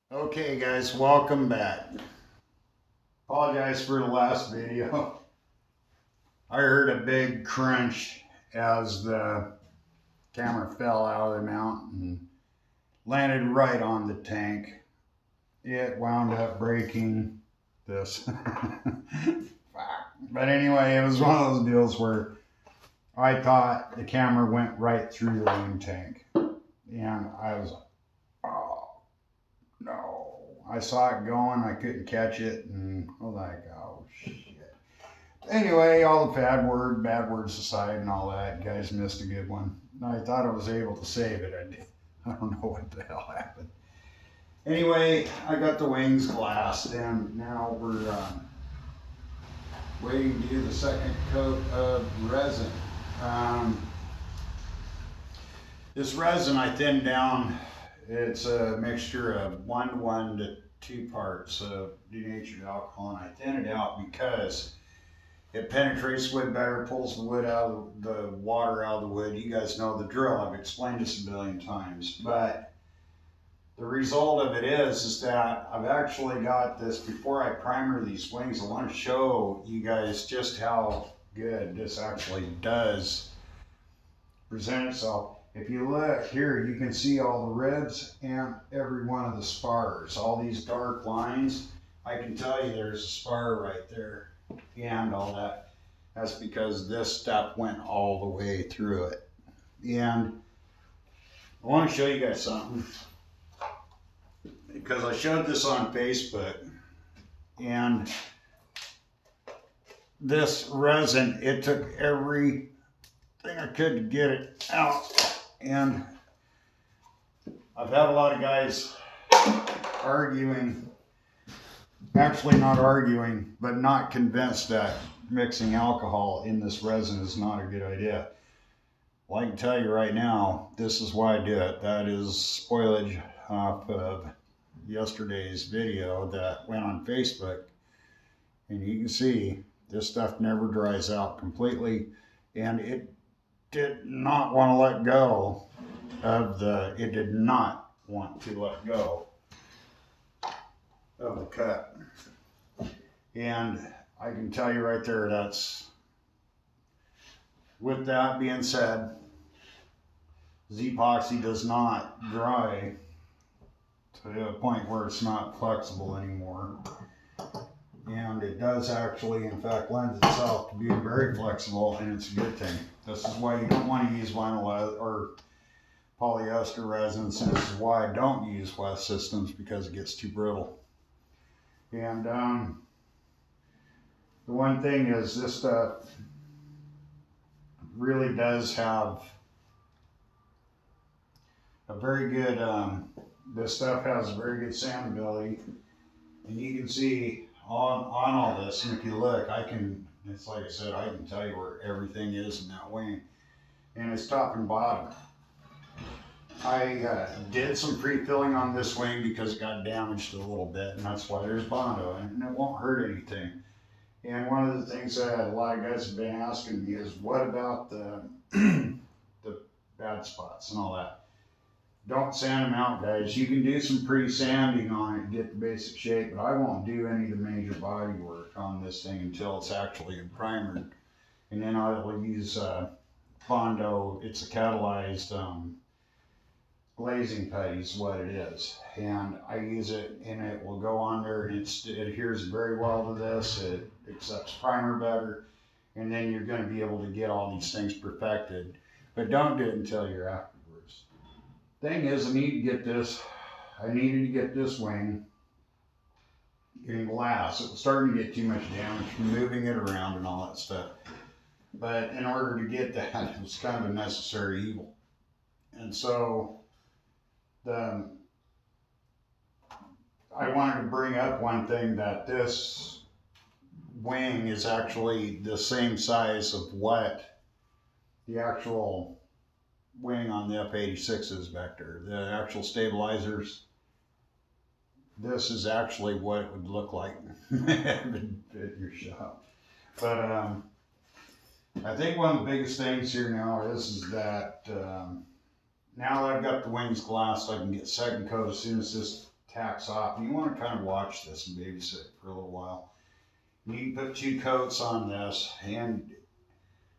Okay guys, welcome back. Apologize for the last video. I heard a big crunch as the camera fell out of the mount and landed right on the tank. It wound up breaking this. But anyway, it was one of those deals where I thought the camera went right through the wing tank. And I was like, oh no. I saw it going, I couldn't catch it, and I was like, oh shit. Anyway, all the bad words aside and all that, you guys missed a good one. I thought I was able to save it. I don't know what the hell happened. Anyway, I got the wings glassed, and now we're waiting to do the second coat of resin. This resin I thinned down. It's a mixture of 1 to 2 parts of denatured alcohol, and I thin it out because it penetrates wood better, pulls the wood out of the water out of the wood. You guys know the drill. I've explained this a billion times, but the result of it is that I've actually got this, before I primer these wings, I want to show you guys just how good this actually does present itself. If you look here, you can see all the ribs and every one of the spars. All these dark lines, I can tell you there's a spar right there and all that. That's because this stuff went all the way through it. And I want to show you guys something, because I showed this on Facebook, and this resin, it took everything I could to get it out. And I've had a lot of guys arguing, actually not arguing, but not convinced that mixing alcohol in this resin is not a good idea. Well, I can tell you right now, this is why I do it. That is spoilage off of yesterday's video that went on Facebook. And you can see this stuff never dries out completely, and it did not want to let go of it did not want to let go of the cut. And I can tell you right there, with that being said, Z-epoxy does not dry to a point where it's not flexible anymore. And it does actually, in fact, lends itself to being very flexible, and it's a good thing. This is why you don't want to use vinyl or polyester resins, and this is why I don't use West Systems, because it gets too brittle. And the one thing is, this stuff really does have a very good, this stuff has very good sandability, and you can see on all this, and if you look, it's like I said, I can tell you where everything is in that wing, and it's top and bottom. I did some pre-filling on this wing because it got damaged a little bit, and that's why there's Bondo, and it won't hurt anything. And one of the things that a lot of guys have been asking me is, what about the the bad spots and all that? Don't sand them out, guys. You can do some pre-sanding on it to get the basic shape, but I won't do any of the major body work on this thing until it's actually primered. And then I will use Bondo. It's a catalyzed glazing putty is what it is. And I use it, and it will go on there, and it adheres very well to this. It accepts primer better, and then you're going to be able to get all these things perfected. But don't do it until you're afterwards. Thing is, I needed to get this wing in glass. It was starting to get too much damage from moving it around and all that stuff. But in order to get that, it was kind of a necessary evil. And so I wanted to bring up one thing, that this wing is actually the same size of what the actual wing on the F-86 is back there. The actual stabilizers, this is actually what it would look like at your shop. But I think one of the biggest things here now is that now that I've got the wings glassed, I can get second coat as soon as this tacks off. And you want to kind of watch this and babysit for a little while. You can put 2 coats on this, and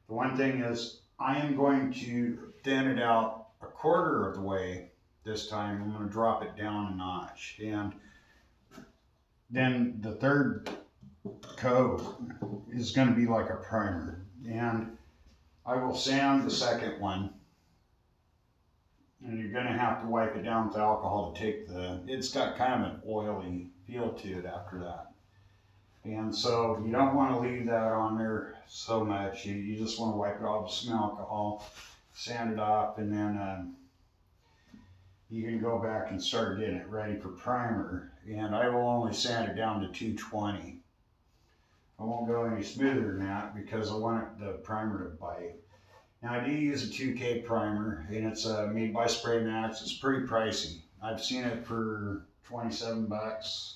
the one thing is I am going to thin it out a quarter of the way this time. I'm going to drop it down a notch, and then the third coat is going to be like a primer, and I will sand the second one, and you're going to have to wipe it down with alcohol to take it's got kind of an oily feel to it after that. And so you don't want to leave that on there so much. You just want to wipe it off with some alcohol, sand it off, and then you can go back and start getting it ready for primer. And I will only sand it down to 220. I won't go any smoother than that because I want the primer to bite. Now I do use a 2K primer, and it's made by Spray Max. It's pretty pricey. I've seen it for 27 bucks.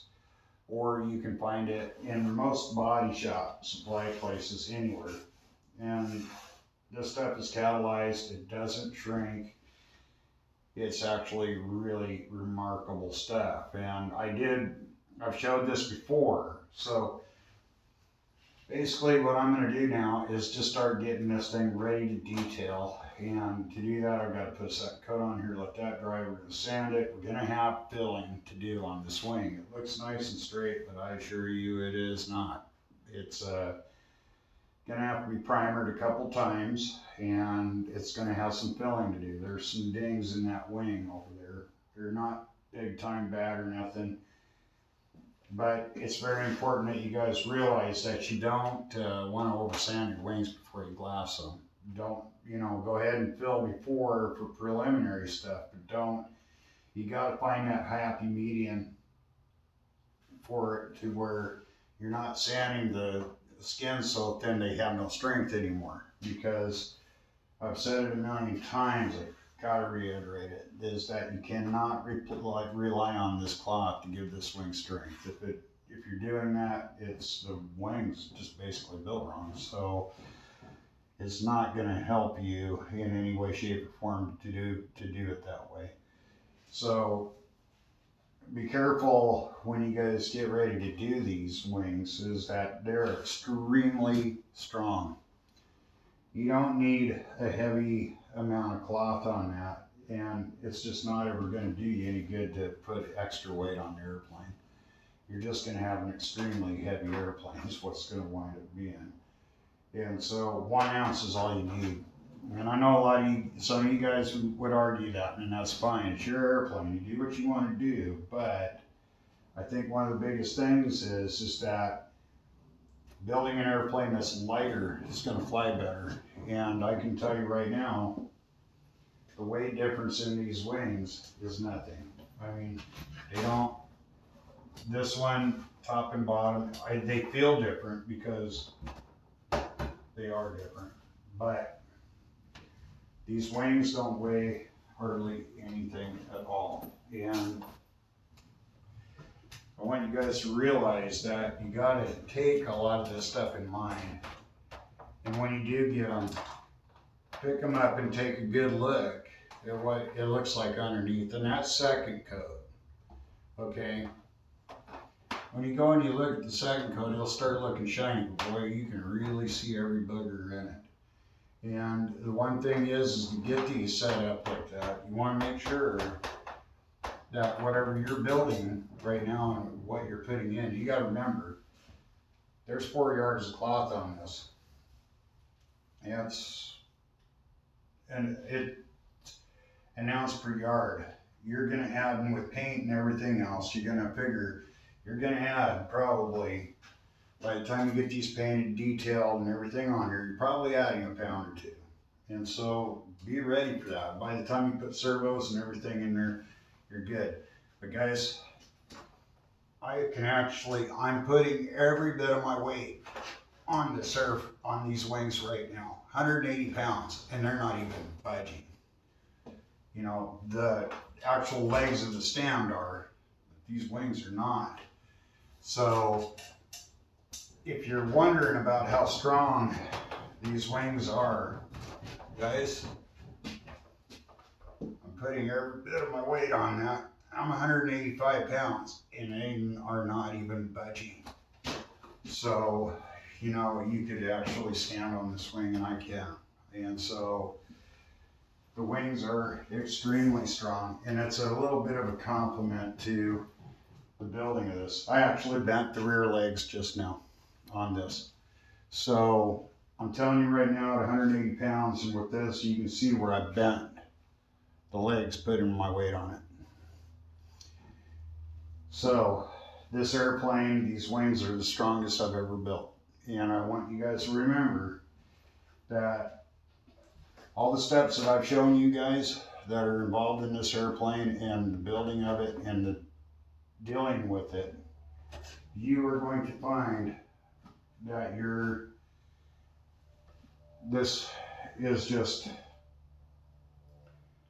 Or you can find it in most body shop supply places anywhere. And this stuff is catalyzed, it doesn't shrink. It's actually really remarkable stuff. And I've showed this before. So basically what I'm gonna do now is just start getting this thing ready to detail. And to do that, I've got to put a second coat on here, let that dry. We're going to sand it. We're going to have filling to do on this wing. It looks nice and straight, but I assure you it is not. It's going to have to be primered a couple times, and it's going to have some filling to do. There's some dings in that wing over there. They're not big time bad or nothing, but it's very important that you guys realize that you don't want to over sand your wings before you glass them. Don't, go ahead and fill before for preliminary stuff, but you got to find that happy medium for it to where you're not sanding the skin so thin they have no strength anymore. Because I've said it a million times, I've got to reiterate it, is that you cannot rely on this cloth to give this wing strength. If you're doing that, the wing's just basically built wrong. So it's not going to help you in any way, shape, or form to do it that way. So be careful when you guys get ready to do these wings, is that they're extremely strong. You don't need a heavy amount of cloth on that, and it's just not ever going to do you any good to put extra weight on the airplane. You're just going to have an extremely heavy airplane is what's going to wind up being. And so 1 ounce is all you need. And I know some of you guys would argue that, and that's fine. It's your airplane. You do what you want to do. But I think one of the biggest things is that building an airplane that's lighter is going to fly better. And I can tell you right now, the weight difference in these wings is nothing. I mean, this one, top and bottom, they feel different because they are different, but these wings don't weigh hardly anything at all. And I want you guys to realize that you got to take a lot of this stuff in mind. And when you do get them, pick them up and take a good look at what it looks like underneath. And that's second coat, okay? When you go and you look at the second coat, it'll start looking shiny, but boy, you can really see every booger in it. And the one thing is to get these set up like that, you want to make sure that whatever you're building right now and what you're putting in, you got to remember, there's 4 yards of cloth on this. It's an ounce per yard. You're going to add in with paint and everything else, you're going to figure you're going to add probably, by the time you get these painted, detailed, and everything on here, you're probably adding a pound or 2. And so be ready for that. By the time you put servos and everything in there, you're good. But guys, I'm putting every bit of my weight on these wings right now. 180 pounds, and they're not even budging. The actual legs of the stand are, but these wings are not. So if you're wondering about how strong these wings are, guys, I'm putting every bit of my weight on that. I'm 185 pounds and they are not even budging. So, you know, you could actually stand on this wing and I can't. And so the wings are extremely strong, and it's a little bit of a compliment to the building of this. I actually bent the rear legs just now on this. So I'm telling you right now, at 180 pounds, and with this, you can see where I bent the legs, putting my weight on it. So this airplane, these wings are the strongest I've ever built. And I want you guys to remember that all the steps that I've shown you guys that are involved in this airplane and the building of it and the dealing with it, you are going to find that this is just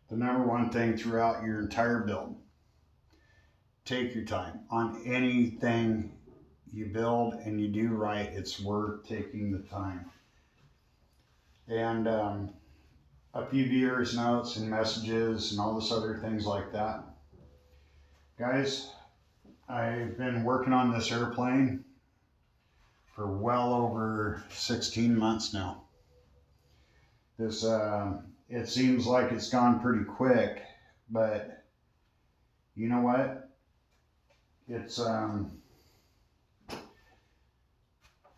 the number one thing throughout your entire build. Take your time on anything you build and you do right. It's worth taking the time. And a few viewers' notes and messages and all this other things like that. Guys, I've been working on this airplane for well over 16 months now. This, it seems like it's gone pretty quick, but you know what? It's,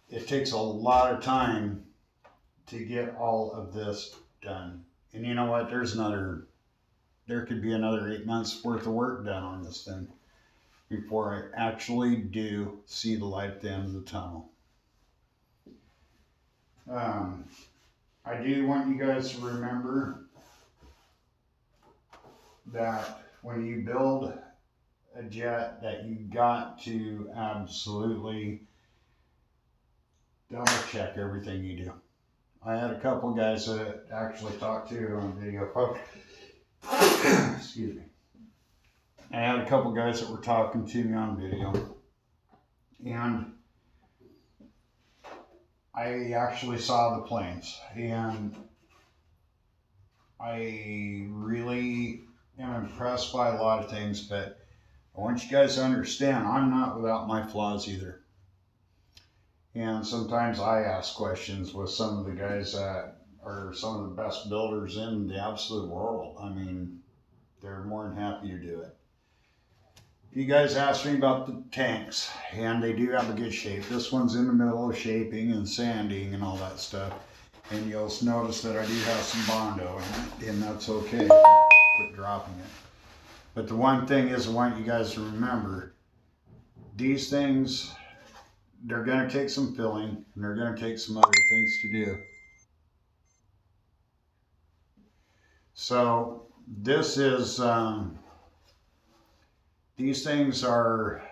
it takes a lot of time to get all of this done. And you know what? There could be another 8 months worth of work done on this thing before I actually do see the light at the end of the tunnel. I do want you guys to remember that when you build a jet, that you got to absolutely double check everything you do. I had a couple guys that actually talked to on video. Excuse me. I had a couple guys that were talking to me on video, and I actually saw the planes, and I really am impressed by a lot of things, but I want you guys to understand I'm not without my flaws either. And sometimes I ask questions with some of the guys that are some of the best builders in the absolute world. I mean, they're more than happy to do it. You guys asked me about the tanks, and they do have a good shape. This one's in the middle of shaping and sanding and all that stuff. And you'll notice that I do have some Bondo in it, and that's okay. Quit dropping it. But the one thing is, I want you guys to remember, these things, they're going to take some filling, and they're going to take some other things to do. So this is, these things are,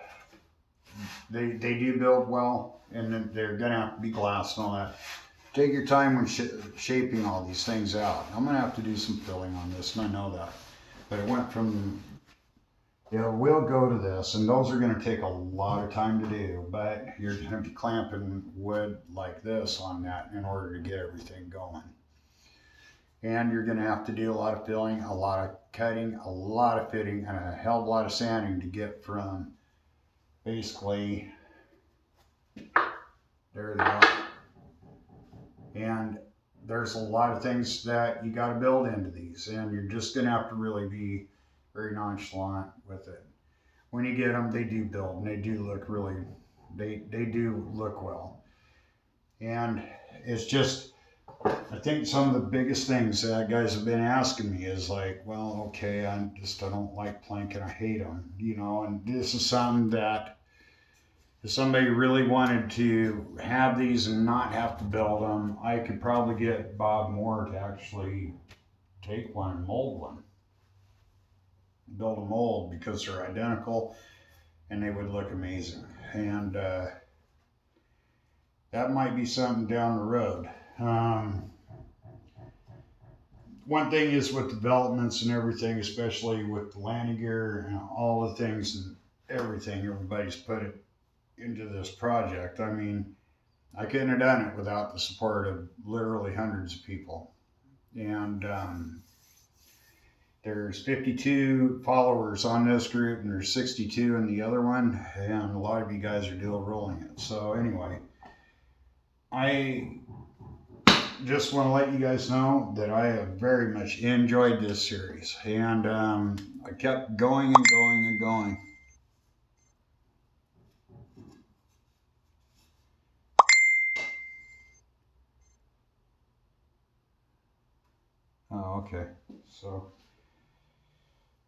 they do build well, and they're going to have to be glass and all that. Take your time when shaping all these things out. I'm going to have to do some filling on this, and I know that. But it went from, we'll go to this, and those are going to take a lot of time to do, but you're going to be clamping wood like this on that in order to get everything going. And you're going to have to do a lot of filling, a lot of cutting, a lot of fitting, and a hell of a lot of sanding to get from basically there they are. And there's a lot of things that you got to build into these, and you're just going to have to really be very nonchalant with it. When you get them, they do build, and they do look really, they do look well. And it's just, I think some of the biggest things that guys have been asking me is like, well, okay, I don't like planking, I hate them, you know, and this is something that if somebody really wanted to have these and not have to build them, I could probably get Bob Moore to actually take one and mold one. Build a mold, because they're identical and they would look amazing. And that might be something down the road. One thing is with developments and everything, especially with the landing gear and all the things and everything everybody's put it into this project. I mean, I couldn't have done it without the support of literally hundreds of people. And There's 52 followers on this group and there's 62 in the other one, and a lot of you guys are dual rolling it. So anyway, I just want to let you guys know that I have very much enjoyed this series, and I kept going and going and going. Oh, okay. So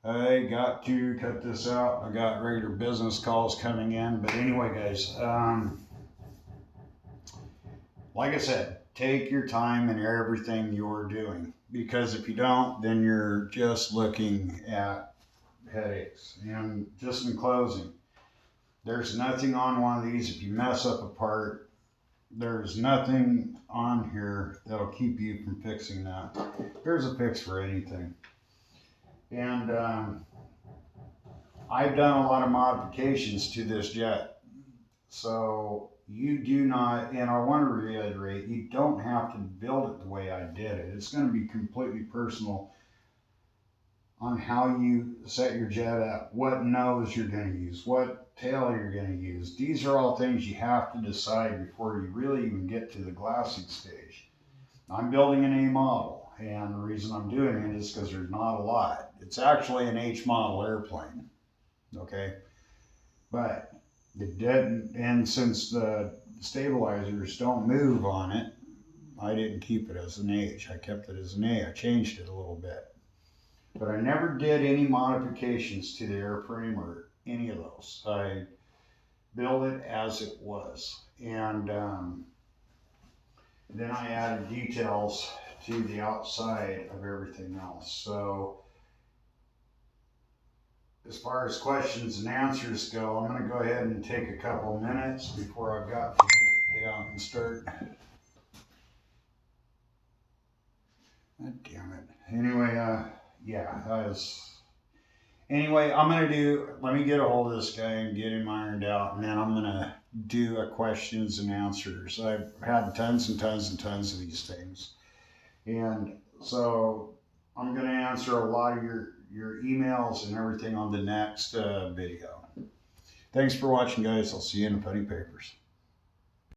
I got to cut this out. I got regular business calls coming in, but anyway, guys, like I said, take your time in everything you're doing, because if you don't, then you're just looking at headaches. And just in closing, there's nothing on one of these. If you mess up a part, there's nothing on here that'll keep you from fixing that. There's a fix for anything. And I've done a lot of modifications to this jet. So you do not, and I want to reiterate, you don't have to build it the way I did it. It's going to be completely personal on how you set your jet up, what nose you're going to use, what tail you're going to use. These are all things you have to decide before you really even get to the glassing stage. I'm building an A model, and the reason I'm doing it is because there's not a lot. It's actually an H model airplane, okay? But it didn't, and since the stabilizers don't move on it, I didn't keep it as an H. I kept it as an A. I changed it a little bit. But I never did any modifications to the airframe or any of those. I built it as it was. And then I added details to the outside of everything else. So as far as questions and answers go, I'm going to go ahead and take a couple minutes before I've got to get out and start. God damn it. Anyway, yeah, anyway, let me get a hold of this guy and get him ironed out, and then I'm going to do a questions and answers. I've had tons and tons and tons of these things. And so I'm going to answer a lot of your emails and everything on the next video. Thanks for watching, guys. I'll see you in the Funny Papers.